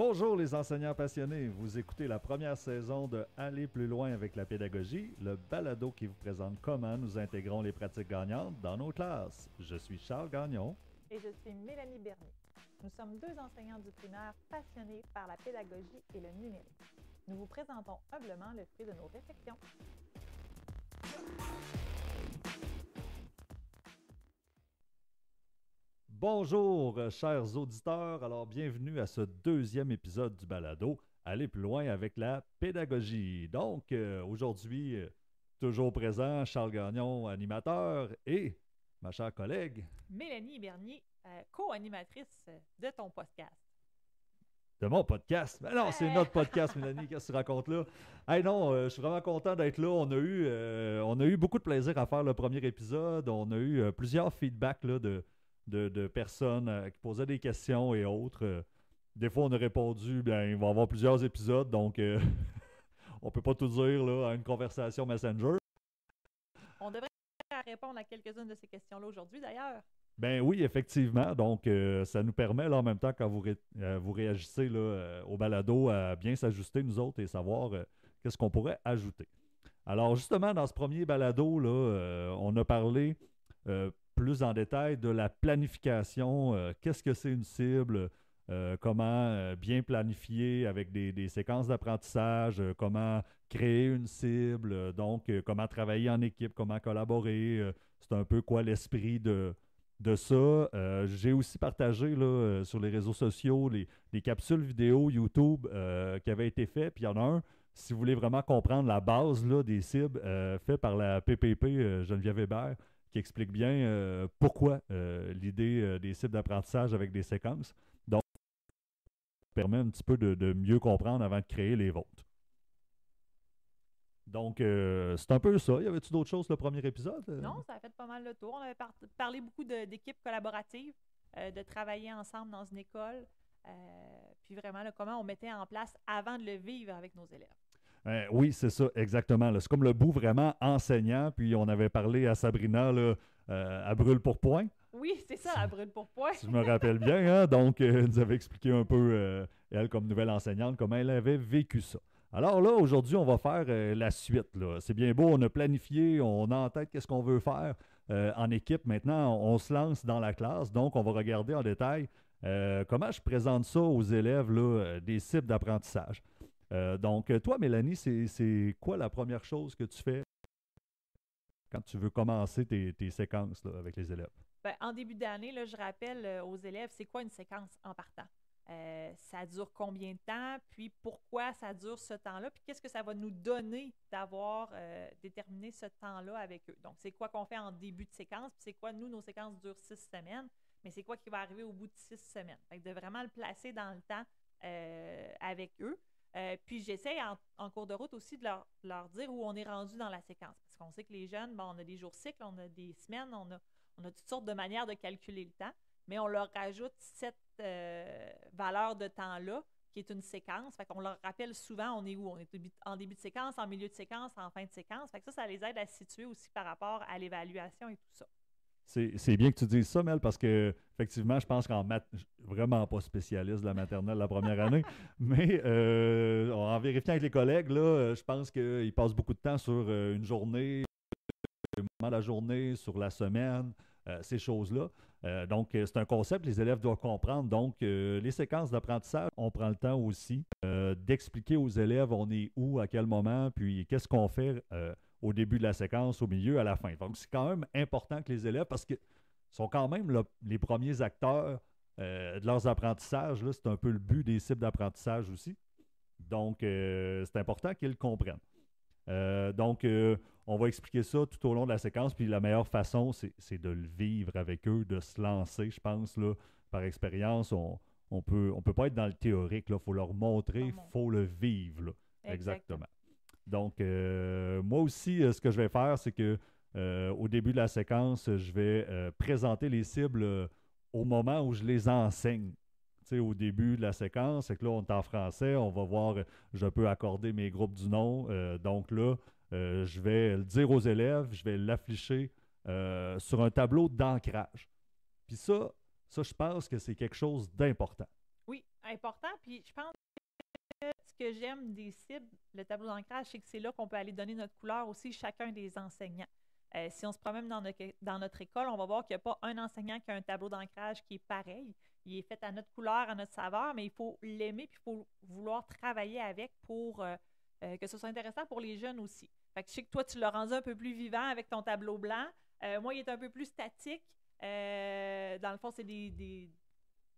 Bonjour les enseignants passionnés, vous écoutez la première saison de Aller plus loin avec la pédagogie, le balado qui vous présente comment nous intégrons les pratiques gagnantes dans nos classes. Je suis Charles Gagnon. Et je suis Mélanie Bernier. Nous sommes deux enseignants du primaire passionnés par la pédagogie et le numérique. Nous vous présentons humblement le fruit de nos réflexions. Bonjour, chers auditeurs. Alors, bienvenue à ce deuxième épisode du balado, Aller plus loin avec la pédagogie. Donc, aujourd'hui, toujours présent, Charles Gagnon, animateur, et ma chère collègue, Mélanie Bernier, co-animatrice de ton podcast. de mon podcast. Mais non, c'est notre podcast, Mélanie, qu'est-ce que tu racontes là? Hey non, je suis vraiment content d'être là. On a eu beaucoup de plaisir à faire le premier épisode. On a eu plusieurs feedbacks là, de personnes qui posaient des questions et autres. Des fois, on a répondu, bien, il va y avoir plusieurs épisodes, donc on peut pas tout dire là, à une conversation Messenger. On devrait répondre à quelques-unes de ces questions-là aujourd'hui, d'ailleurs. Ben oui, effectivement. Donc, ça nous permet, là, en même temps, quand vous réagissez là, au balado, à bien s'ajuster, nous autres, et savoir qu'est-ce qu'on pourrait ajouter. Alors, justement, dans ce premier balado, là, on a parlé plus en détail de la planification. Qu'est-ce que c'est une cible? Comment bien planifier avec des séquences d'apprentissage, comment créer une cible, donc comment travailler en équipe, comment collaborer. C'est un peu quoi l'esprit de ça. J'ai aussi partagé là, sur les réseaux sociaux les capsules vidéo YouTube qui avaient été faites. Puis il y en a un, si vous voulez vraiment comprendre la base là, des cibles, fait par la PPP Geneviève Hébert, qui explique bien pourquoi l'idée des cibles d'apprentissage avec des séquences. Donc, ça permet un petit peu de mieux comprendre avant de créer les vôtres. Donc, c'est un peu ça. Y avait-tu d'autres choses le premier épisode? Non, ça a fait pas mal le tour. On avait parlé beaucoup d'équipes collaboratives, de travailler ensemble dans une école, puis vraiment là, comment on mettait en place avant de le vivre avec nos élèves. Oui, c'est ça, exactement. Là. C'est comme le bout vraiment enseignant. Puis on avait parlé à Sabrina là, à brûle pour point. Oui, c'est ça, à brûle pour point. Si je me rappelle bien. Hein? Donc, elle nous avait expliqué un peu, elle, comme nouvelle enseignante, comment elle avait vécu ça. Alors là, aujourd'hui, on va faire la suite. Là. C'est bien beau, on a planifié, on a en tête qu'est-ce qu'on veut faire en équipe. Maintenant, on se lance dans la classe. Donc, on va regarder en détail comment je présente ça aux élèves, là, des cibles d'apprentissage. Donc, toi, Mélanie, c'est quoi la première chose que tu fais quand tu veux commencer tes séquences là, avec les élèves? Ben, en début d'année, là, je rappelle aux élèves, c'est quoi une séquence en partant? Ça dure combien de temps? Puis pourquoi ça dure ce temps-là? Puis qu'est-ce que ça va nous donner d'avoir déterminé ce temps-là avec eux? Donc, c'est quoi qu'on fait en début de séquence? Puis c'est quoi, nous, nos séquences durent 6 semaines, mais c'est quoi qui va arriver au bout de 6 semaines? Fait que de vraiment le placer dans le temps avec eux. Puis j'essaie en cours de route aussi de leur dire où on est rendu dans la séquence. Parce qu'on sait que les jeunes, bon, on a des jours cycles, on a des semaines, on a toutes sortes de manières de calculer le temps, mais on leur rajoute cette valeur de temps-là, qui est une séquence. Fait qu'on leur rappelle souvent on est où? On est en début de séquence, en milieu de séquence, en fin de séquence. Fait que ça les aide à se situer aussi par rapport à l'évaluation et tout ça. C'est bien que tu dises ça, Mel, parce que effectivement, je pense qu'en maths, je suis vraiment pas spécialiste de la maternelle la première année, mais en vérifiant avec les collègues, là, je pense qu'ils passent beaucoup de temps sur une journée, le moment de la journée, sur la semaine, ces choses-là. Donc, c'est un concept que les élèves doivent comprendre. Donc, les séquences d'apprentissage, on prend le temps aussi d'expliquer aux élèves on est où, à quel moment, puis qu'est-ce qu'on fait au début de la séquence, au milieu, à la fin. Donc, c'est quand même important que les élèves, parce qu'ils sont quand même là, les premiers acteurs de leurs apprentissages. Là, c'est un peu le but des cibles d'apprentissage aussi. Donc, c'est important qu'ils le comprennent. Donc, on va expliquer ça tout au long de la séquence. Puis la meilleure façon, c'est de le vivre avec eux, de se lancer, je pense, là, par expérience. On peut pas être dans le théorique. Il faut leur montrer, il faut le vivre. Là. Exactement. Donc, moi aussi, ce que je vais faire, c'est que au début de la séquence, je vais présenter les cibles au moment où je les enseigne. Au début de la séquence, c'est que là, on est en français, on va voir, je peux accorder mes groupes du nom. Donc là, je vais le dire aux élèves, je vais l'afficher sur un tableau d'ancrage. Puis ça, je pense que c'est quelque chose d'important. Oui, important. Puis je pense que ce que j'aime des cibles, le tableau d'ancrage, c'est que c'est là qu'on peut aller donner notre couleur aussi chacun des enseignants. Si on se promène dans notre école, on va voir qu'il n'y a pas un enseignant qui a un tableau d'ancrage qui est pareil. Il est fait à notre couleur, à notre saveur, mais il faut l'aimer puis il faut vouloir travailler avec pour que ce soit intéressant pour les jeunes aussi. Fait que je sais que toi, tu l'as rendu un peu plus vivant avec ton tableau blanc. Moi, il est un peu plus statique. Dans le fond, c'est des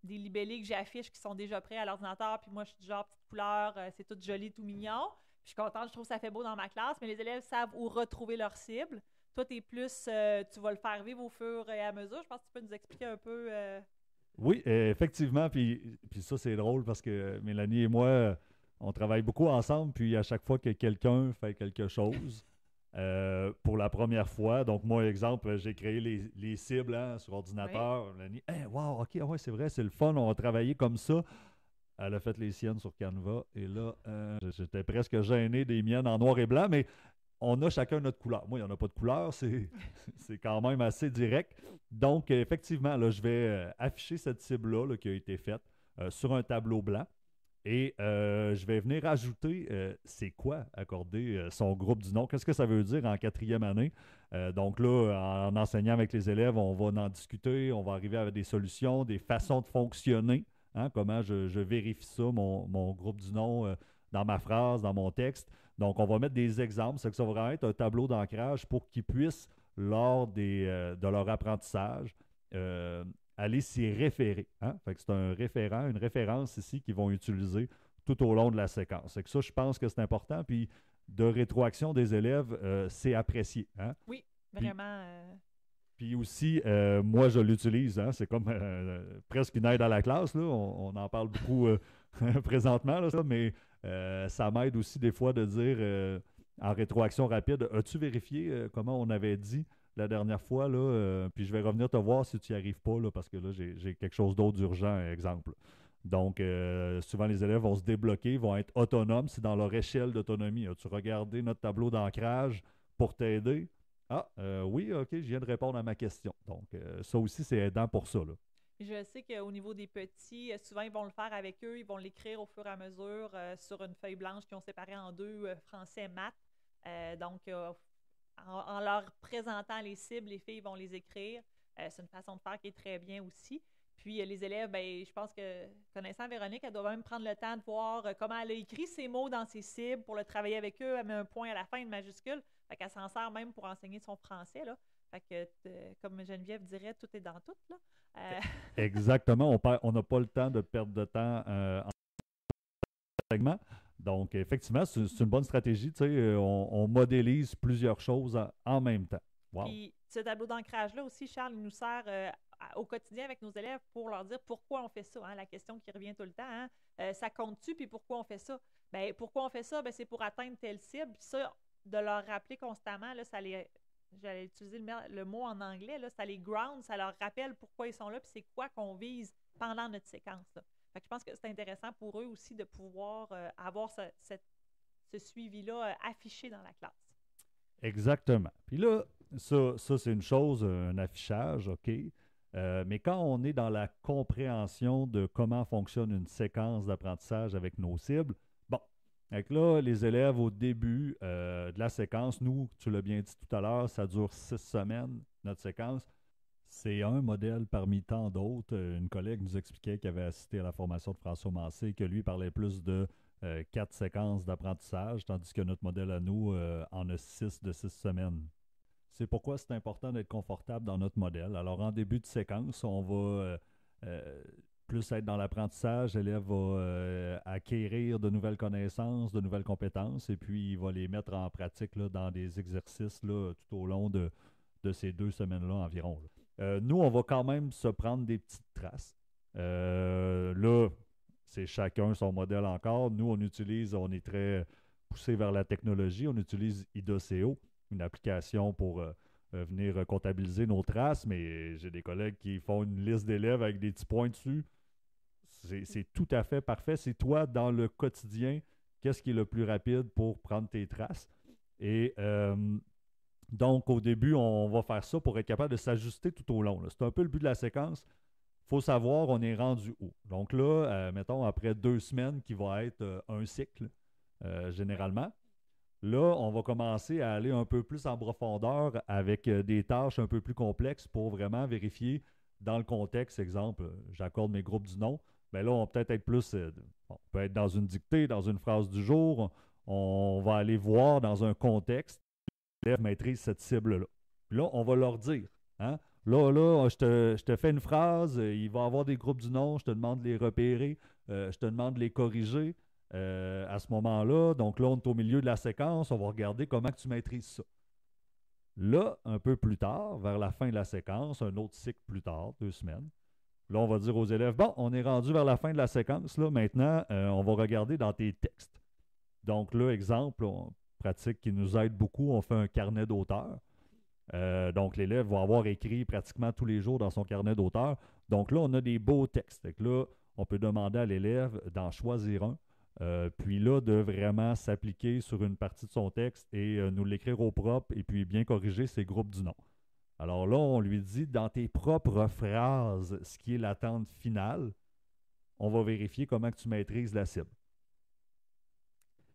libellés que j'affiche qui sont déjà prêts à l'ordinateur. Puis moi, je suis du genre petite couleur, c'est tout joli, tout mignon. Puis je suis contente, je trouve que ça fait beau dans ma classe, mais les élèves savent où retrouver leur cible. Toi, t'es plus, tu vas le faire vivre au fur et à mesure. Je pense que tu peux nous expliquer un peu. Oui, effectivement. Puis ça, c'est drôle parce que Mélanie et moi, on travaille beaucoup ensemble. Puis à chaque fois que quelqu'un fait quelque chose, pour la première fois, donc moi, exemple, j'ai créé les cibles sur Oui. ordinateur. Mélanie, hey, wow, OK, ouais, c'est vrai, c'est le fun, on va travailler comme ça. Elle a fait les siennes sur Canva. Et là, j'étais presque gêné des miennes en noir et blanc, mais on a chacun notre couleur. Moi, il n'y en a pas de couleur, c'est quand même assez direct. Donc, effectivement, là, je vais afficher cette cible-là là, qui a été faite sur un tableau blanc et je vais venir ajouter c'est quoi accorder son groupe du nom. Qu'est-ce que ça veut dire en quatrième année? Donc là, en enseignant avec les élèves, on va en discuter, on va arriver avec des solutions, des façons de fonctionner. Hein, comment je vérifie ça, mon groupe du nom, dans ma phrase, dans mon texte. Donc, on va mettre des exemples. C'est que ça va vraiment être un tableau d'ancrage pour qu'ils puissent, lors de leur apprentissage, euh, aller s'y référer. Hein? Fait que c'est un référent, une référence ici qu'ils vont utiliser tout au long de la séquence. C'est que ça, je pense que c'est important. Puis, de rétroaction des élèves, c'est apprécié. Hein? Oui, Puis, vraiment. puis aussi, moi, je l'utilise. Hein? C'est comme presque une aide à la classe. Là. On en parle beaucoup présentement, là, ça, mais ça m'aide aussi des fois de dire en rétroaction rapide, as-tu vérifié comment on avait dit la dernière fois? Là, puis je vais revenir te voir si tu n'y arrives pas, là, parce que là, j'ai quelque chose d'autre d'urgent, exemple. Donc, souvent, les élèves vont se débloquer, vont être autonomes. C'est dans leur échelle d'autonomie. As-tu regardé notre tableau d'ancrage pour t'aider? Ah, oui, OK, je viens de répondre à ma question. Donc, ça aussi, c'est aidant pour ça, là. Je sais qu'au niveau des petits, souvent, ils vont le faire avec eux. Ils vont l'écrire au fur et à mesure sur une feuille blanche qu'ils ont séparée en deux, français, maths. Donc, en leur présentant les cibles, les filles vont les écrire. C'est une façon de faire qui est très bien aussi. Puis les élèves, ben, je pense que connaissant Véronique, elle doit même prendre le temps de voir comment elle a écrit ces mots dans ses cibles pour le travailler avec eux. Elle met un point à la fin, une majuscule. Fait qu'elle s'en sert même pour enseigner son français, là. Fait que, comme Geneviève dirait, tout est dans tout, là. Euh, Exactement, on n'a pas le temps de perdre de temps en segment. Donc, effectivement, c'est une bonne stratégie. Tu sais, on modélise plusieurs choses en même temps. Wow. Puis ce tableau d'ancrage-là aussi, Charles, il nous sert au quotidien avec nos élèves pour leur dire pourquoi on fait ça. Hein, la question qui revient tout le temps, hein, ça compte-tu, puis pourquoi on fait ça? Ben, pourquoi on fait ça? Ben, c'est pour atteindre telle cible. Puis ça, de leur rappeler constamment, là, j'allais utiliser le mot en anglais, là, ça les ground, ça leur rappelle pourquoi ils sont là, puis c'est quoi qu'on vise pendant notre séquence. Là. Fait que je pense que c'est intéressant pour eux aussi de pouvoir avoir ce suivi-là affiché dans la classe. Exactement. Puis là, ça c'est une chose, un affichage, OK. Mais quand on est dans la compréhension de comment fonctionne une séquence d'apprentissage avec nos cibles, bon, donc là, les élèves au début de la séquence, nous, tu l'as bien dit tout à l'heure, ça dure 6 semaines, notre séquence. C'est un modèle parmi tant d'autres. Une collègue nous expliquait qu'elle avait assisté à la formation de François Massé, que lui parlait plus de 4 séquences d'apprentissage, tandis que notre modèle à nous en a 6 de 6 semaines. C'est pourquoi c'est important d'être confortable dans notre modèle. Alors, en début de séquence, on va euh, plus être dans l'apprentissage. L'élève va acquérir de nouvelles connaissances, de nouvelles compétences, et puis il va les mettre en pratique là, dans des exercices là, tout au long de ces 2 semaines-là environ. Là. Nous, on va quand même se prendre des petites traces. Là, c'est chacun son modèle encore. Nous, on est très poussé vers la technologie. On utilise IDOCO, une application pour venir comptabiliser nos traces, mais j'ai des collègues qui font une liste d'élèves avec des petits points dessus. C'est tout à fait parfait. C'est toi, dans le quotidien, qu'est-ce qui est le plus rapide pour prendre tes traces. Et donc, au début, on va faire ça pour être capable de s'ajuster tout au long. C'est un peu le but de la séquence. faut savoir on est rendu où. Donc là, mettons, après 2 semaines, qui va être un cycle, généralement, là, on va commencer à aller un peu plus en profondeur avec des tâches un peu plus complexes pour vraiment vérifier dans le contexte. Exemple, j'accorde mes groupes du nom. Mais là, on peut peut-être être plus. On peut être dans une dictée, dans une phrase du jour. On va aller voir dans un contexte. L'élève maîtrise cette cible-là. Puis là, on va leur dire, hein? Là, je te fais une phrase, il va y avoir des groupes du nom, je te demande de les repérer, je te demande de les corriger à ce moment-là. Donc là, on est au milieu de la séquence, on va regarder comment tu maîtrises ça. Là, un peu plus tard, vers la fin de la séquence, un autre cycle plus tard, 2 semaines, là, on va dire aux élèves, bon, on est rendu vers la fin de la séquence, là, maintenant, on va regarder dans tes textes. Donc là, exemple, pratique qui nous aide beaucoup, on fait un carnet d'auteur. Donc, l'élève va avoir écrit pratiquement tous les jours dans son carnet d'auteur. Donc là, on a des beaux textes. Donc là, on peut demander à l'élève d'en choisir un, puis là, de vraiment s'appliquer sur une partie de son texte et nous l'écrire au propre et puis bien corriger ses groupes du nom. Alors là, on lui dit, dans tes propres phrases, ce qui est l'attente finale, on va vérifier comment que tu maîtrises la cible.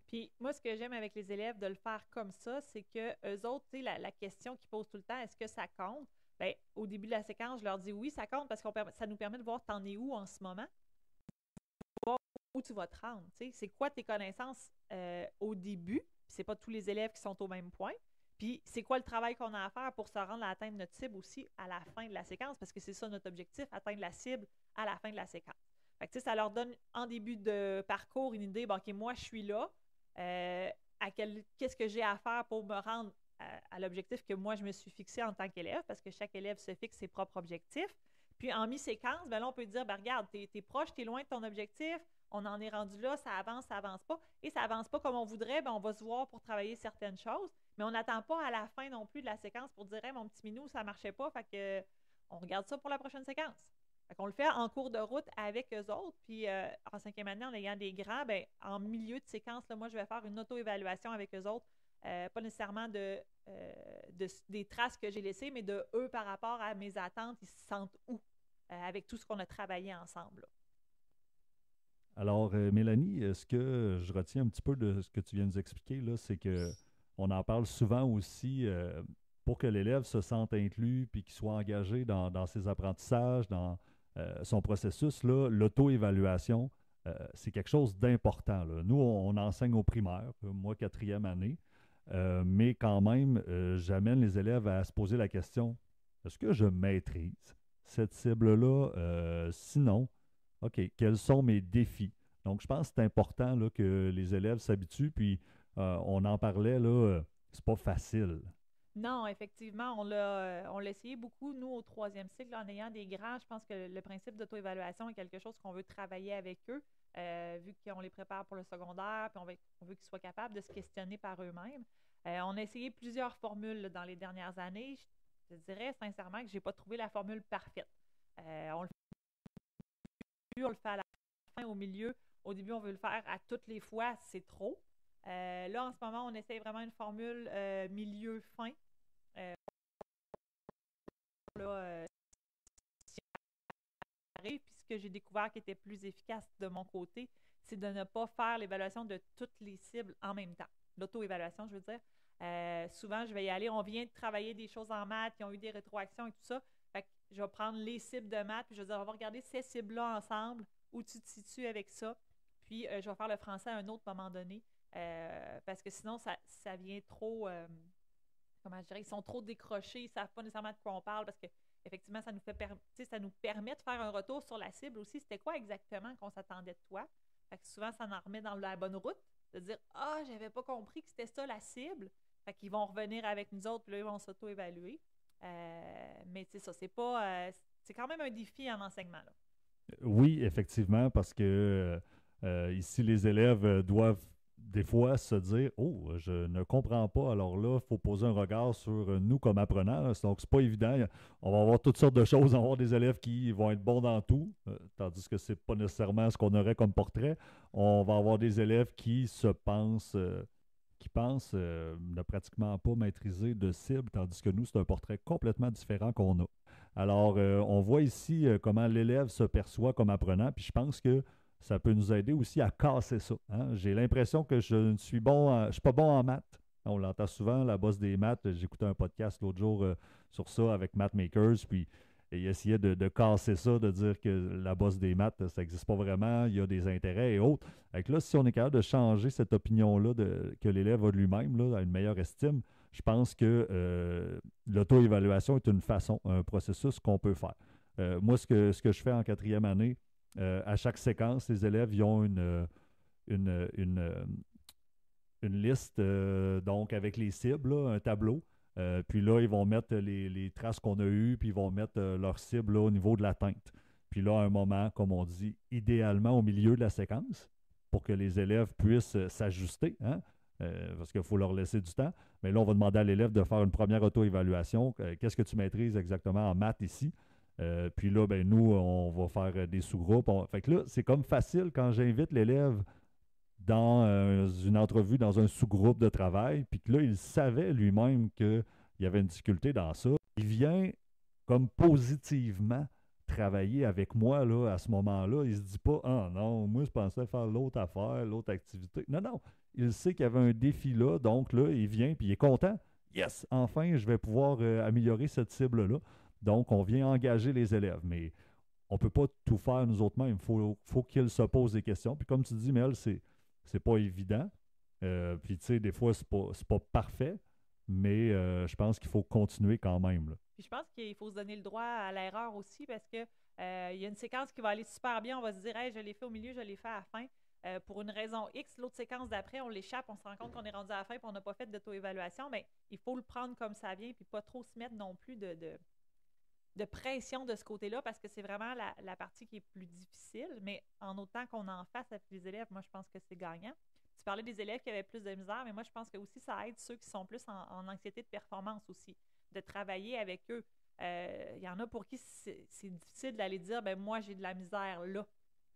Puis moi, ce que j'aime avec les élèves de le faire comme ça, c'est que eux autres, tu sais, la question qu'ils posent tout le temps, est-ce que ça compte? Bien, au début de la séquence, je leur dis oui, ça compte parce que ça nous permet de voir t'en es où en ce moment, voir où tu vas te rendre. Tu sais, c'est quoi tes connaissances au début? Puis c'est pas tous les élèves qui sont au même point. Puis c'est quoi le travail qu'on a à faire pour se rendre à atteindre notre cible aussi à la fin de la séquence? Parce que c'est ça notre objectif, atteindre la cible à la fin de la séquence. Fait que, tu sais, ça leur donne en début de parcours une idée, bon, OK, moi, je suis là. Qu'est-ce que j'ai à faire pour me rendre à l'objectif que moi, je me suis fixé en tant qu'élève, parce que chaque élève se fixe ses propres objectifs. Puis en mi-séquence, ben là, on peut dire, ben, regarde, t'es proche, t'es loin de ton objectif, on en est rendu là, ça avance pas. Et ça avance pas comme on voudrait, ben, on va se voir pour travailler certaines choses, mais on n'attend pas à la fin non plus de la séquence pour dire, hey, mon petit minou, ça marchait pas, fait que on regarde ça pour la prochaine séquence. Fait qu'on le fait en cours de route avec eux autres. Puis en 5e année, en ayant des grands, ben, en milieu de séquence, là, moi, je vais faire une auto-évaluation avec eux autres. Pas nécessairement des traces que j'ai laissées, mais de eux par rapport à mes attentes, ils se sentent où avec tout ce qu'on a travaillé ensemble. Là. Alors, Mélanie, ce que je retiens un petit peu de ce que tu viens de nous expliquer, là, c'est que on en parle souvent aussi pour que l'élève se sente inclus puis qu'il soit engagé dans ses apprentissages, dans son processus, là, l'auto-évaluation, c'est quelque chose d'important. Là. Nous, on enseigne au primaire, moi, 4e année, mais quand même, j'amène les élèves à se poser la question, est-ce que je maîtrise cette cible-là? Sinon, OK, quels sont mes défis? Donc, je pense que c'est important là, que les élèves s'habituent, puis on en parlait, là, c'est pas facile. Non, effectivement, on l'a essayé beaucoup, nous, au 3e cycle, en ayant des grands. Je pense que le principe d'auto-évaluation est quelque chose qu'on veut travailler avec eux, vu qu'on les prépare pour le secondaire, puis on veut qu'ils soient capables de se questionner par eux-mêmes. On a essayé plusieurs formules là, dans les dernières années. Je te dirais sincèrement que je n'ai pas trouvé la formule parfaite. On le fait, on le fait à la fin, au milieu. Au début, on veut le faire à toutes les fois, c'est trop. Là, en ce moment, on essaie vraiment une formule milieu-fin. Là, si arrive, puis ce que j'ai découvert qui était plus efficace de mon côté, c'est de ne pas faire l'évaluation de toutes les cibles en même temps. L'auto-évaluation, je veux dire. Souvent, je vais y aller. On vient de travailler des choses en maths, qui ont eu des rétroactions et tout ça. Fait que je vais prendre les cibles de maths, puis je vais dire, on va regarder ces cibles-là ensemble, où tu te situes avec ça. Puis, je vais faire le français à un autre moment donné, parce que sinon, ça vient trop, comment je dirais, ils sont trop décrochés, ils ne savent pas nécessairement de quoi on parle, parce que effectivement, ça nous permet de faire un retour sur la cible aussi. C'était quoi exactement qu'on s'attendait de toi? Fait que souvent, ça en remet dans la bonne route, de dire ah, j'avais pas compris que c'était ça la cible. Fait qu'ils vont revenir avec nous autres, puis là, ils vont s'auto-évaluer. Mais c'est ça, c'est quand même un défi en enseignement. Là. Oui, effectivement, parce que ici, les élèves doivent des fois se dire oh, je ne comprends pas. Alors là, il faut poser un regard sur nous comme apprenants. Là. Donc, c'est pas évident. On va avoir toutes sortes de choses. On va avoir des élèves qui vont être bons dans tout, tandis que c'est pas nécessairement ce qu'on aurait comme portrait. On va avoir des élèves qui pensent ne pratiquement pas maîtriser de cible, tandis que nous, c'est un portrait complètement différent qu'on a. Alors, on voit ici comment l'élève se perçoit comme apprenant, puis je pense que ça peut nous aider aussi à casser ça, hein. J'ai l'impression que je ne suis je suis pas bon en maths. On l'entend souvent, la bosse des maths. J'écoutais un podcast l'autre jour sur ça avec Math Makers, puis il essayait de casser ça, de dire que la bosse des maths, ça n'existe pas vraiment, il y a des intérêts et autres. Fait que là, si on est capable de changer cette opinion-là que l'élève a de lui-même, là, à une meilleure estime, je pense que l'auto-évaluation est une façon, un processus qu'on peut faire. Moi, ce que je fais en quatrième année, à chaque séquence, les élèves ils ont une, une, une liste donc avec les cibles, là, un tableau. Puis là, ils vont mettre les traces qu'on a eues, puis ils vont mettre leur cible là, au niveau de l'atteinte. Puis là, à un moment, comme on dit, idéalement au milieu de la séquence, pour que les élèves puissent s'ajuster, hein, parce qu'il faut leur laisser du temps. Mais là, on va demander à l'élève de faire une première auto-évaluation. Qu'est-ce que tu maîtrises exactement en maths ici? Puis là, ben, nous, on va faire des sous-groupes. Fait que là, c'est comme facile quand j'invite l'élève dans une entrevue, dans un sous-groupe de travail, puis que là, il savait lui-même qu'il y avait une difficulté dans ça. Il vient comme positivement travailler avec moi là, à ce moment-là. Il ne se dit pas ah non, moi je pensais faire l'autre affaire, l'autre activité. Non, non. Il sait qu'il y avait un défi là, donc là, il vient puis il est content. Yes, enfin, je vais pouvoir améliorer cette cible-là. Donc, on vient engager les élèves. Mais on ne peut pas tout faire nous autres mêmes. Il faut qu'ils se posent des questions. Puis comme tu dis, Mel, c'est pas évident. Puis tu sais, des fois, c'est pas parfait, mais je pense qu'il faut continuer quand même, là. Puis je pense qu'il faut se donner le droit à l'erreur aussi parce que il y a une séquence qui va aller super bien. On va se dire, hey, je l'ai fait au milieu, je l'ai fait à la fin. Pour une raison X, l'autre séquence d'après, on l'échappe, on se rend compte qu'on est rendu à la fin et on n'a pas fait d'auto-évaluation. Mais il faut le prendre comme ça vient puis pas trop se mettre non plus de pression de ce côté-là parce que c'est vraiment la partie qui est plus difficile. Mais en autant qu'on en fasse avec les élèves, moi, je pense que c'est gagnant. Tu parlais des élèves qui avaient plus de misère, mais moi, je pense que aussi ça aide ceux qui sont plus en anxiété de performance aussi, de travailler avec eux. Il y en a pour qui c'est difficile d'aller dire, ben moi, j'ai de la misère là.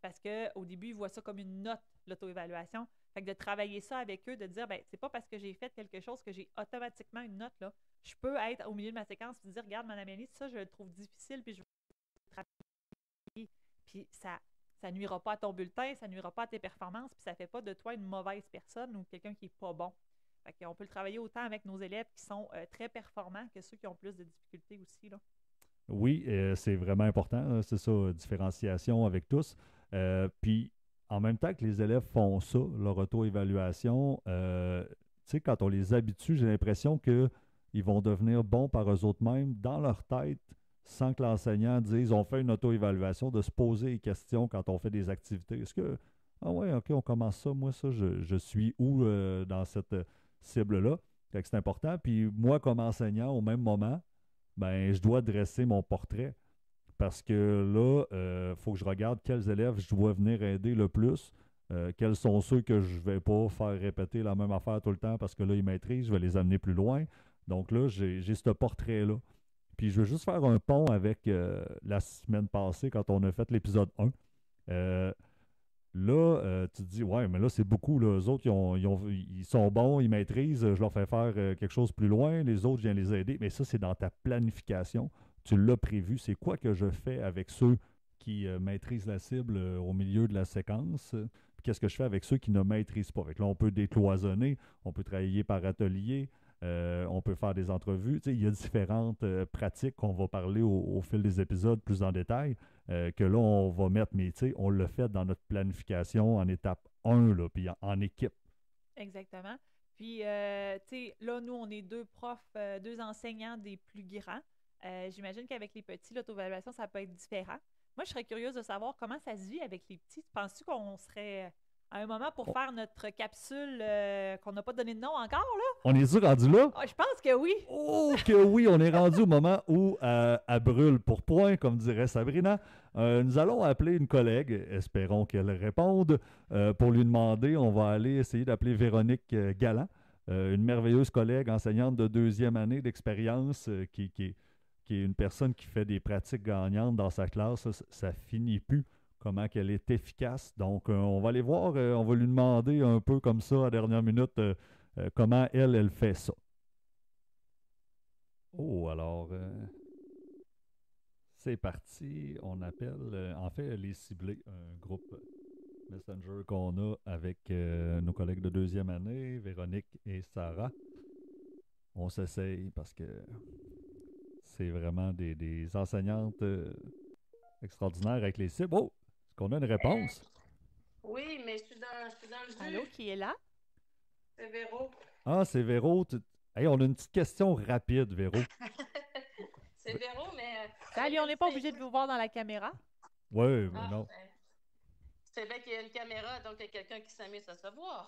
Parce qu'au début, ils voient ça comme une note, l'auto-évaluation. Fait que de travailler ça avec eux, de dire, ben c'est pas parce que j'ai fait quelque chose que j'ai automatiquement une note là. Je peux être au milieu de ma séquence et dire, regarde, Mme Amélie, ça, je le trouve difficile, puis je vais travailler. Puis ça nuira pas à ton bulletin, ça nuira pas à tes performances, puis ça fait pas de toi une mauvaise personne ou quelqu'un qui est pas bon. Fait qu'on peut le travailler autant avec nos élèves qui sont très performants que ceux qui ont plus de difficultés aussi, là. Oui, c'est vraiment important, hein, c'est ça, différenciation avec tous. Puis, en même temps que les élèves font ça, leur auto-évaluation, tu sais, quand on les habitue, j'ai l'impression qu'ils vont devenir bons par eux autres mêmes dans leur tête, sans que l'enseignant dise, on fait une auto-évaluation, de se poser des questions quand on fait des activités. Est-ce que, ah ouais, ok, on commence ça, moi, ça, je suis où dans cette cible-là? Fait que c'est important. Puis moi, comme enseignant, au même moment, ben, je dois dresser mon portrait parce que là, il faut que je regarde quels élèves je dois venir aider le plus, quels sont ceux que je ne vais pas faire répéter la même affaire tout le temps parce que là, ils maîtrisent, je vais les amener plus loin. Donc là, j'ai ce portrait-là. Puis je veux juste faire un pont avec la semaine passée quand on a fait l'épisode 1. Là, tu te dis, ouais, mais là, c'est beaucoup. Là. Eux autres, ils sont bons, ils maîtrisent, je leur fais faire quelque chose plus loin. Les autres, je viens les aider. Mais ça, c'est dans ta planification. Tu l'as prévu. C'est quoi que je fais avec ceux qui maîtrisent la cible au milieu de la séquence? Puis qu'est-ce que je fais avec ceux qui ne maîtrisent pas? Fait que là, on peut décloisonner, on peut travailler par atelier, on peut faire des entrevues. Tu sais, il y a différentes pratiques qu'on va parler au fil des épisodes plus en détail. Que là, on va mettre, mais tu sais, on l'a fait dans notre planification en étape 1, là, puis en équipe. Exactement. Puis, tu sais, là, nous, on est deux profs, deux enseignants des plus grands. J'imagine qu'avec les petits, l'auto-évaluation, ça peut être différent. Moi, je serais curieuse de savoir comment ça se vit avec les petits. Penses-tu qu'on serait à un moment pour faire notre capsule qu'on n'a pas donné de nom encore, là? On est-tu rendu là? Ah, je pense que oui. Oh, que oui, on est rendu au moment où elle brûle pour point, comme dirait Sabrina. Nous allons appeler une collègue, espérons qu'elle réponde, pour lui demander, on va aller essayer d'appeler Véronique Galland, une merveilleuse collègue enseignante de deuxième année d'expérience qui est une personne qui fait des pratiques gagnantes dans sa classe. Ça finit plus comment qu'elle est efficace. Donc, on va aller voir, on va lui demander un peu comme ça, à la dernière minute, comment elle fait ça. Oh, alors, C'est parti. On appelle, en fait, les ciblés, un groupe Messenger qu'on a avec nos collègues de deuxième année, Véronique et Sarah. On s'essaye parce que c'est vraiment des enseignantes extraordinaires avec les cibles. Oh! Est-ce qu'on a une Euh, réponse? oui, mais je suis dans le Allô, jus. qui est là? C'est Véro. Ah, c'est Véro. Hey, on a une petite question rapide, Véro. C'est Véro, mais Salut, on n'est pas obligé de vous voir dans la caméra. Oui, mais Ah, non. c'est bien qu'il y a une caméra, donc il y a quelqu'un qui s'amuse à se voir.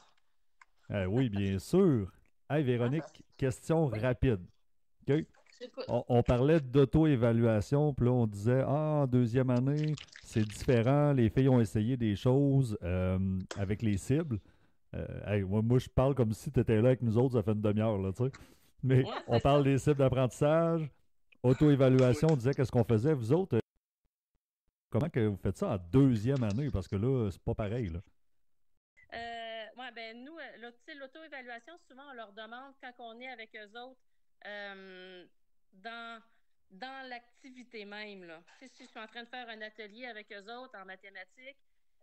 Oui, bien sûr. Hey, Ah, Véronique, question oui, rapide. OK? j'écoute. On parlait d'auto-évaluation, puis là, on disait, ah, en deuxième année, c'est différent, les filles ont essayé des choses avec les cibles. Hey, moi, je parle comme si tu étais là avec nous autres, ça fait une demi-heure, là, tu sais. Mais Ouais, on c'est parle ça. des cibles d'apprentissage, auto-évaluation, on disait qu'est-ce qu'on faisait. Vous autres, comment que vous faites ça en deuxième année? Parce que là, c'est pas pareil, là. Ouais, ben nous, tu sais, l'auto-évaluation, souvent, on leur demande quand on est avec eux autres euh, dans, dans l'activité même. Là. Tu sais, si je suis en train de faire un atelier avec eux autres en mathématiques,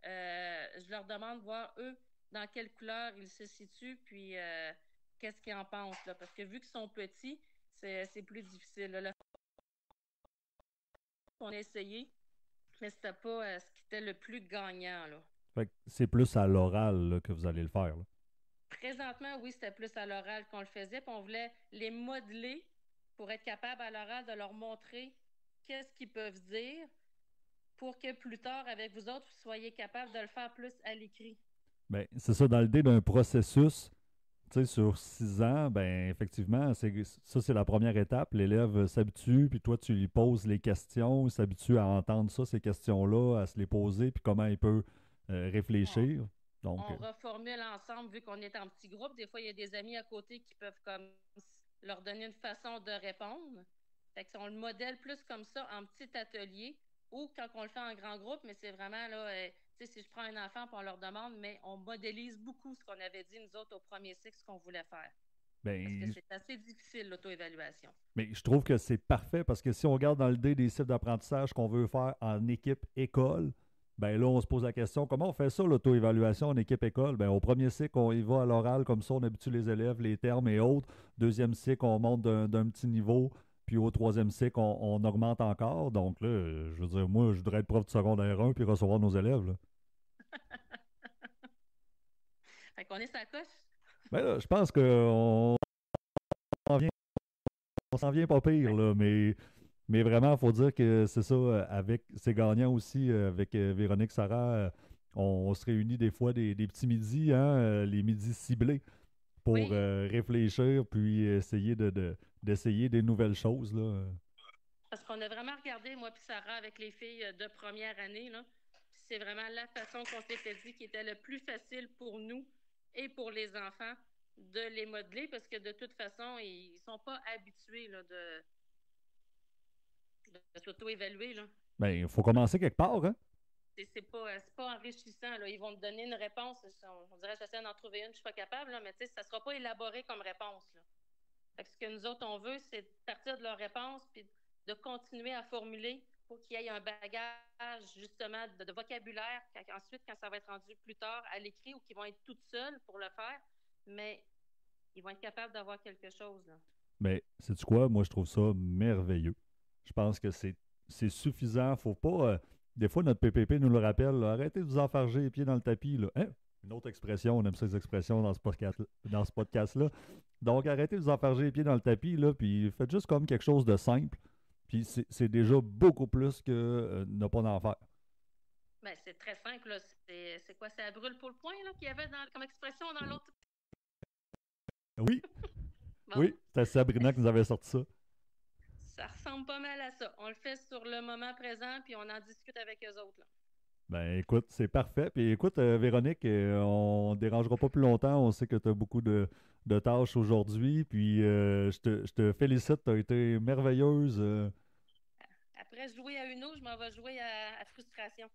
je leur demande de voir, eux, dans quelle couleur ils se situent, puis qu'est-ce qu'ils en pensent. Là, parce que vu qu'ils sont petits, c'est plus difficile. Là. On a essayé, mais c'était pas ce qui était le plus gagnant. Là. Fait que c'est plus à l'oral là, que vous allez le faire, là. Présentement, oui, c'était plus à l'oral qu'on le faisait, puis on voulait les modeler pour être capable à l'oral de leur montrer qu'est-ce qu'ils peuvent dire pour que plus tard, avec vous autres, vous soyez capable de le faire plus à l'écrit. Ben, c'est ça, dans l'idée d'un processus, tu sais, sur 6 ans, ben effectivement, ça, c'est la première étape. L'élève s'habitue, puis toi, tu lui poses les questions, il s'habitue à entendre ça, ces questions-là, à se les poser, puis comment il peut On, réfléchir. Donc, on reformule ensemble, vu qu'on est en petit groupe. Des fois, il y a des amis à côté qui peuvent comme leur donner une façon de répondre. Fait que on le modèle plus comme ça en petit atelier ou quand on le fait en grand groupe, mais c'est vraiment là, tu sais, si je prends un enfant et on leur demande, mais on modélise beaucoup ce qu'on avait dit nous autres au premier cycle, ce qu'on voulait faire. Parce que ben, c'est assez difficile, l'auto-évaluation. mais je trouve que c'est parfait parce que si on regarde dans l'idée des cycles d'apprentissage qu'on veut faire en équipe école, ben là, on se pose la question, comment on fait ça, l'auto-évaluation en équipe école? Ben, au premier cycle, on y va à l'oral, comme ça, on habitue les élèves, les termes et autres. Deuxième cycle, on monte d'un petit niveau. Puis au troisième cycle, on augmente encore. Donc là, je veux dire, moi, je voudrais être prof de secondaire 1 puis recevoir nos élèves, là. Fait qu'on est sa coche. Ben là, je pense qu'on s'en vient, on s'en vient pas pire, Ouais. là, mais vraiment, il faut dire que c'est ça, avec c'est gagnant aussi, avec Véronique Sarah, on se réunit des fois des petits midis, hein, les midis ciblés, pour Oui, réfléchir, puis essayer d'essayer des nouvelles choses, là. parce qu'on a vraiment regardé, moi puis Sarah, avec les filles de première année, là. Puis c'est vraiment la façon qu'on s'était dit qui était le plus facile pour nous et pour les enfants de les modeler parce que de toute façon, ils sont pas habitués là, de s'auto-évaluer. Là. Ben, il faut commencer quelque part, hein? C'est pas enrichissant. Là. Ils vont te donner une réponse. On dirait que j'essaie d'en trouver une, je suis pas capable, là, mais ça ne sera pas élaboré comme réponse. Là. Fait que ce que nous autres, on veut, c'est de partir de leur réponse puis de continuer à formuler pour qu'il y ait un bagage, justement, de vocabulaire. Ensuite, quand ça va être rendu plus tard à l'écrit ou qu'ils vont être toutes seules pour le faire, mais ils vont être capables d'avoir quelque chose. Là. Mais sais-tu quoi? Moi, je trouve ça merveilleux. Je pense que c'est suffisant. Faut pas. Des fois, notre PPP nous le rappelle, là, arrêtez de vous enfarger les pieds dans le tapis, là. Hein? Une autre expression, on aime ces expressions dans ce podcast-là. Donc, arrêtez de vous enfarger les pieds dans le tapis, là, puis faites juste comme quelque chose de simple. Puis c'est déjà beaucoup plus que ne pas en faire. Ben, c'est très simple. Là. C'est quoi? Ça brûle pour le point là, qu'il y avait comme expression dans l'autre. Oui, Bon, oui, c'était Sabrina qui nous avait sorti ça. ça ressemble pas mal à ça. On le fait sur le moment présent, puis on en discute avec eux autres. Là. Ben écoute, c'est parfait. Puis écoute, Véronique, on ne dérangera pas plus longtemps. On sait que tu as beaucoup de tâches aujourd'hui. Puis je te félicite, tu as été merveilleuse. Après jouer à Uno, je m'en vais jouer à Frustration.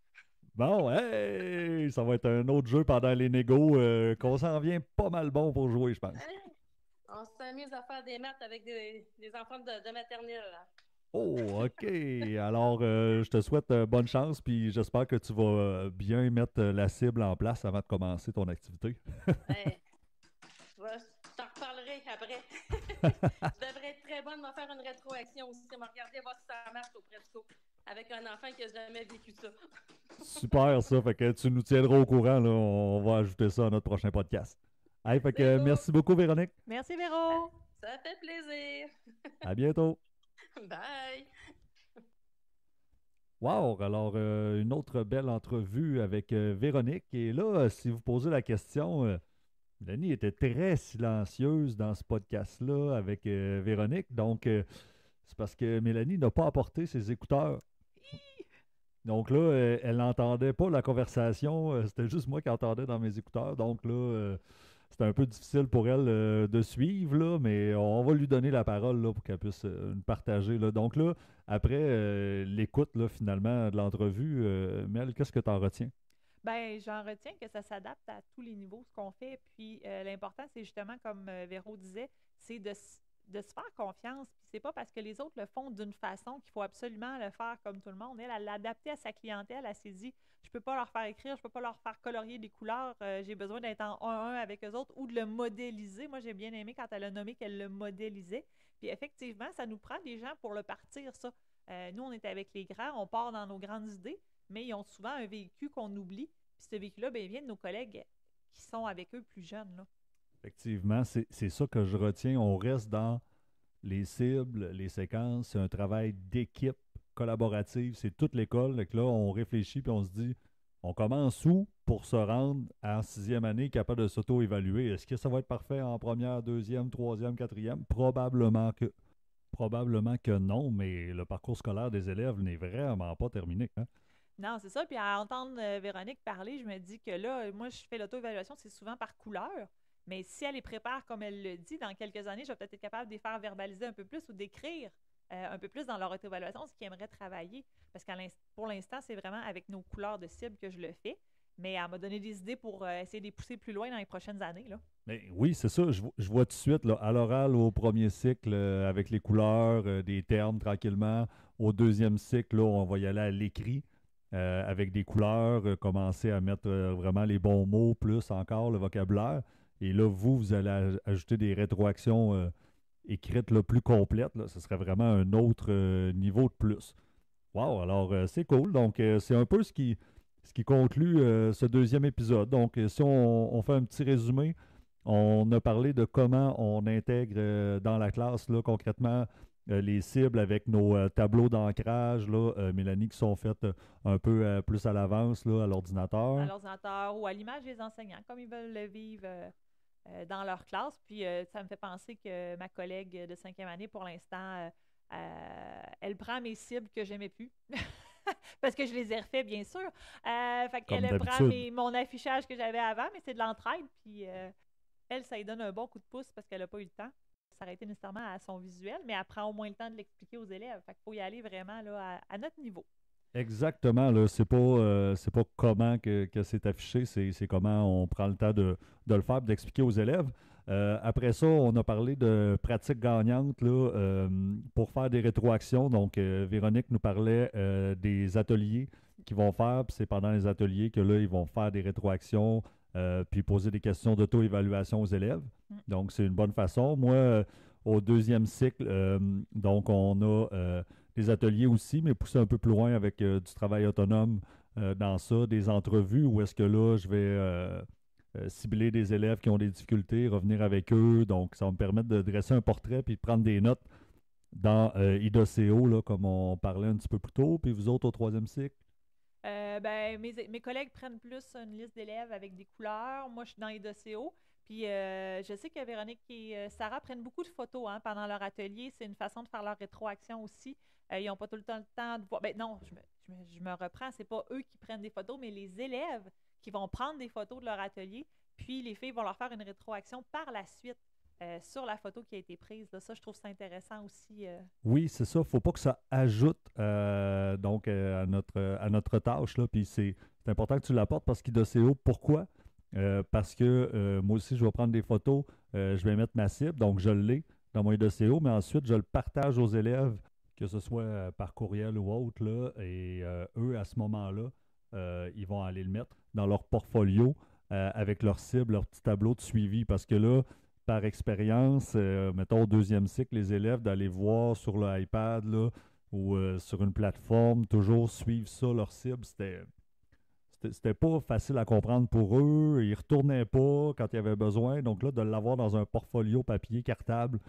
Bon, hey, ça va être un autre jeu pendant les négos qu'on s'en vient pas mal bon pour jouer, je pense. Hein? On s'amuse à faire des maths avec des enfants de maternelle. Là. Oh, OK. Alors, je te souhaite bonne chance, puis j'espère que tu vas bien mettre la cible en place avant de commencer ton activité. Hey, je t'en reparlerai après. Je devrais être très bonne de me faire une rétroaction aussi, me regarder voir si ça marche au Presco avec un enfant qui n'a jamais vécu ça. Super, ça. Fait que tu nous tiendras au courant, là. On va ajouter ça à notre prochain podcast. Hey, fait C'est que beau. merci beaucoup, Véronique. Merci, Véro! Ça fait plaisir. À bientôt. Bye. Wow! Alors, une autre belle entrevue avec Véronique. Et là, si vous posez la question, Mélanie était très silencieuse dans ce podcast-là avec Véronique. Donc, c'est parce que Mélanie n'a pas apporté ses écouteurs. Donc là, elle n'entendait pas la conversation. C'était juste moi qui entendais dans mes écouteurs. Donc là, c'était un peu difficile pour elle de suivre, là, mais on va lui donner la parole là, pour qu'elle puisse nous partager. Là. Donc là, après l'écoute là, finalement de l'entrevue, Mel, qu'est-ce que tu en retiens? Ben, j'en retiens que ça s'adapte à tous les niveaux, ce qu'on fait. Puis l'important, c'est justement, comme Véro disait, c'est de se faire confiance. Puis c'est pas parce que les autres le font d'une façon qu'il faut absolument le faire comme tout le monde. Elle l'a adapté à sa clientèle. Elle s'est dit, je peux pas leur faire écrire, je peux pas leur faire colorier des couleurs. J'ai besoin d'être en 1-1 avec eux autres ou de le modéliser. Moi, j'ai bien aimé quand elle a nommé qu'elle le modélisait. Puis effectivement, ça nous prend des gens pour le partir, ça. Nous, on est avec les grands, on part dans nos grandes idées, mais ils ont souvent un véhicule qu'on oublie. Puis ce véhicule-là, ben, il vient de nos collègues qui sont avec eux plus jeunes. Là. Effectivement, c'est ça que je retiens. On reste dans les cibles, les séquences. C'est un travail d'équipe collaborative. C'est toute l'école. Donc là, on réfléchit puis on se dit, on commence où pour se rendre en sixième année capable de s'auto-évaluer? Est-ce que ça va être parfait en première, deuxième, troisième, quatrième? Probablement que non, mais le parcours scolaire des élèves n'est vraiment pas terminé. Hein? Non, c'est ça. Puis à entendre Véronique parler, je me dis que là, moi, je fais l'auto-évaluation, c'est souvent par couleur. Mais si elle les prépare comme elle le dit, dans quelques années, je vais peut-être être capable de les faire verbaliser un peu plus ou d'écrire un peu plus dans leur auto-évaluation ce qu'ils aimeraient travailler. Parce que pour l'instant, c'est vraiment avec nos couleurs de cible que je le fais. Mais elle m'a donné des idées pour essayer de les pousser plus loin dans les prochaines années. Là. Mais oui, c'est ça. Je vois tout de suite, là, à l'oral, au premier cycle, avec les couleurs, des termes tranquillement. Au deuxième cycle, là, on va y aller à l'écrit, avec des couleurs, commencer à mettre vraiment les bons mots, plus encore le vocabulaire. Et là, vous allez ajouter des rétroactions écrites là, plus complètes. Là. Ce serait vraiment un autre niveau de plus. Wow, alors c'est cool. Donc, c'est un peu ce qui conclut ce deuxième épisode. Donc, si on fait un petit résumé, on a parlé de comment on intègre dans la classe, là, concrètement, les cibles avec nos tableaux d'ancrage, là, Mélanie, qui sont faits un peu plus à l'avance là, à l'ordinateur. À l'ordinateur ou à l'image des enseignants, comme ils veulent le vivre dans leur classe. Puis ça me fait penser que ma collègue de cinquième année, pour l'instant, elle prend mes cibles que j'aimais plus. Parce que je les ai refait, bien sûr. Fait Comme qu'elle prend d'habitude. mon affichage que j'avais avant, mais c'est de l'entraide. Puis elle, ça lui donne un bon coup de pouce parce qu'elle n'a pas eu le temps de s'arrêter nécessairement à son visuel, mais elle prend au moins le temps de l'expliquer aux élèves. Fait qu'il faut y aller vraiment là, à notre niveau. Exactement, là, c'est pas comment que c'est affiché, c'est comment on prend le temps de le faire et d'expliquer aux élèves. Après ça, on a parlé de pratiques gagnantes là, pour faire des rétroactions. Donc, Véronique nous parlait des ateliers qu'ils vont faire, puis c'est pendant les ateliers que là, ils vont faire des rétroactions, puis poser des questions d'auto-évaluation aux élèves. Mm. Donc, c'est une bonne façon. Moi, au deuxième cycle, donc, on a des ateliers aussi, mais pousser un peu plus loin avec du travail autonome dans ça, des entrevues où est-ce que là, je vais cibler des élèves qui ont des difficultés, revenir avec eux. Donc, ça va me permettre de dresser un portrait puis de prendre des notes dans IDOCO, là, comme on parlait un petit peu plus tôt. Puis vous autres au troisième cycle? Ben, mes collègues prennent plus une liste d'élèves avec des couleurs. Moi, je suis dans les dossiers. Puis, je sais que Véronique et Sarah prennent beaucoup de photos hein, pendant leur atelier. C'est une façon de faire leur rétroaction aussi. Ils n'ont pas tout le temps de voir. Ben non, je me reprends. C'est pas eux qui prennent des photos, mais les élèves qui vont prendre des photos de leur atelier. Puis, les filles vont leur faire une rétroaction par la suite sur la photo qui a été prise. Là, ça, je trouve ça intéressant aussi. Oui, c'est ça. Il ne faut pas que ça ajoute donc à notre tâche. Là. Puis c'est important que tu l'apportes parce qu'IDOCO, pourquoi? Parce que moi aussi, je vais prendre des photos, je vais mettre ma cible, donc je l'ai dans mon IDOCO, mais ensuite, je le partage aux élèves que ce soit par courriel ou autre, là, et eux, à ce moment-là, ils vont aller le mettre dans leur portfolio avec leur cible, leur petit tableau de suivi. Parce que là, par expérience, mettons au deuxième cycle, les élèves d'aller voir sur le iPad là, ou sur une plateforme, toujours suivre ça, leur cible, c'était pas facile à comprendre pour eux. Ils retournaient pas quand il y avait besoin. Donc là, de l'avoir dans un portfolio papier cartable,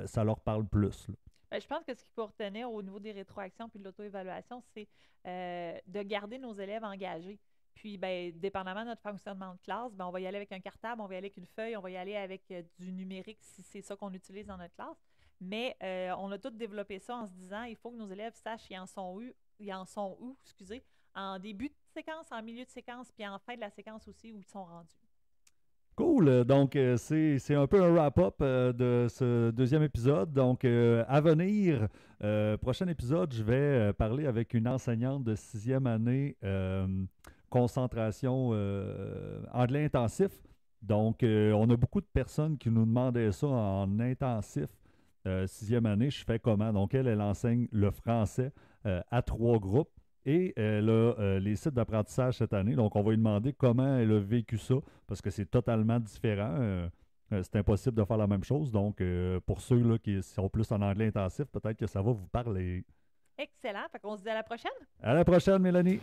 ça leur parle plus, là. Ben, je pense que ce qu'il faut retenir au niveau des rétroactions puis de l'auto-évaluation, c'est de garder nos élèves engagés. Puis, ben, dépendamment de notre fonctionnement de classe, ben, on va y aller avec un cartable, on va y aller avec une feuille, on va y aller avec du numérique si c'est ça qu'on utilise dans notre classe. Mais on a tous développé ça en se disant il faut que nos élèves sachent ils en sont où, excusez, en début de séquence, en milieu de séquence, puis en fin de la séquence aussi où ils sont rendus. Cool. Donc, c'est un peu un wrap-up de ce deuxième épisode. Donc, à venir, prochain épisode, je vais parler avec une enseignante de sixième année concentration anglais intensif. Donc, on a beaucoup de personnes qui nous demandaient ça en intensif. Sixième année, je fais comment? Donc, elle enseigne le français à 3 groupes. Et elle a les sites d'apprentissage cette année. Donc, on va lui demander comment elle a vécu ça, parce que c'est totalement différent. C'est impossible de faire la même chose. Donc, pour ceux là, qui sont plus en anglais intensif, peut-être que ça va vous parler. Excellent. Fait qu'on se dit à la prochaine. À la prochaine, Mélanie!